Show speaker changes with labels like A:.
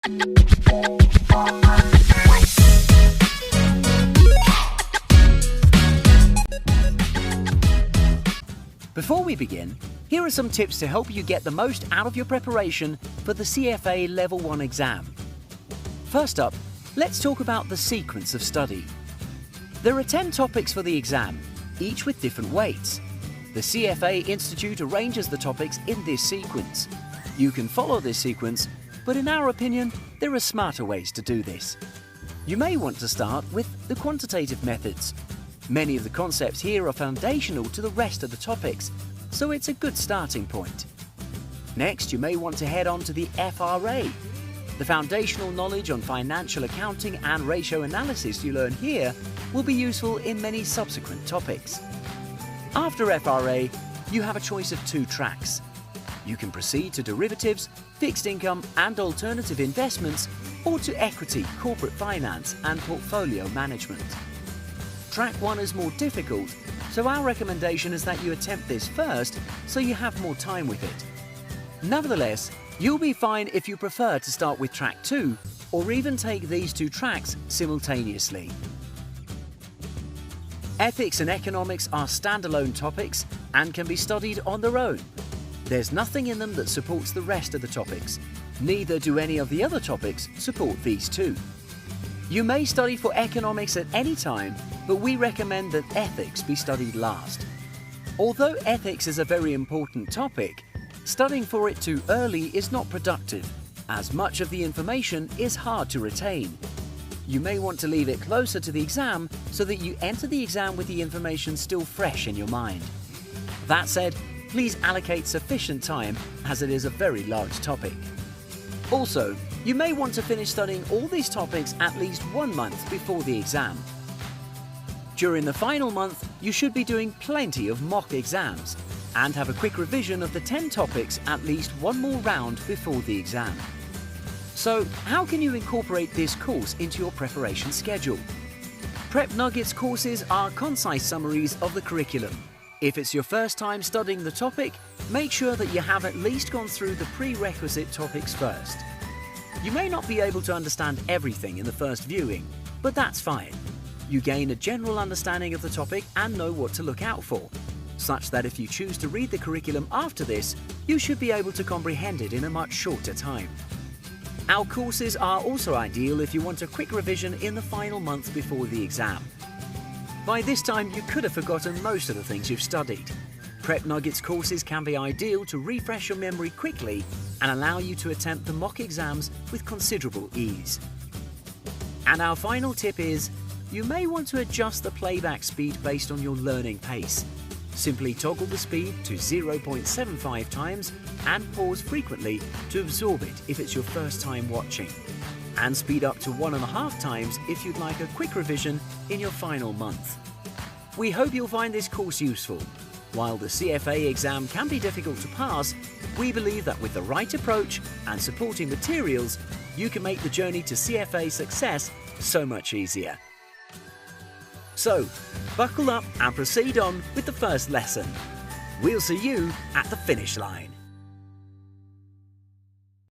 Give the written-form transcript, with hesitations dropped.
A: Before we begin, here are some tips to help you get the most out of your preparation for the CFA Level-1 exam. First up, let's talk about the sequence of study. There are 10 topics for the exam, each with different weights. The CFA Institute arranges the topics in this sequence. You can follow this sequence, but in our opinion, there are smarter ways to do this. You may want to start with the quantitative methods. Many of the concepts here are foundational to the rest of the topics, so it's a good starting point. Next, you may want to head on to the FRA. The foundational knowledge on financial accounting and ratio analysis you learn here will be useful in many subsequent topics. After FRA, you have a choice of 2 tracks. You can proceed to derivatives, fixed income and alternative investments, or to equity, corporate finance and portfolio management. Track 1 is more difficult, so our recommendation is that you attempt this first so you have more time with it. Nevertheless, you'll be fine if you prefer to start with Track 2 or even take these 2 tracks simultaneously. Ethics and economics are standalone topics and can be studied on their own. There's nothing in them that supports the rest of the topics. Neither do any of the other topics support these 2. You may study for economics at any time, but we recommend that ethics be studied last. Although ethics is a very important topic, studying for it too early is not productive, as much of the information is hard to retain. You may want to leave it closer to the exam so that you enter the exam with the information still fresh in your mind. That said, please allocate sufficient time as it is a very large topic. Also, you may want to finish studying all these topics at least 1 month before the exam. During the final month, you should be doing plenty of mock exams and have a quick revision of the 10 topics at least 1 more round before the exam. So, how can you incorporate this course into your preparation schedule? Prep Nuggets courses are concise summaries of the curriculum. If it's your first time studying the topic, make sure that you have at least gone through the prerequisite topics first. You may not be able to understand everything in the first viewing, but that's fine. You gain a general understanding of the topic and know what to look out for, such that if you choose to read the curriculum after this, you should be able to comprehend it in a much shorter time. Our courses are also ideal if you want a quick revision in the final month before the exam. By this time, you could have forgotten most of the things you've studied. Prep Nuggets courses can be ideal to refresh your memory quickly and allow you to attempt the mock exams with considerable ease. And our final tip is, you may want to adjust the playback speed based on your learning pace. Simply toggle the speed to 0.75 times and pause frequently to absorb it if it's your first time watching. And speed up to 1.5 times if you'd like a quick revision in your final month. We hope you'll find this course useful. While the CFA exam can be difficult to pass, we believe that with the right approach and supporting materials, you can make the journey to CFA success so much easier. So, buckle up and proceed on with the first lesson. We'll see you at the finish line.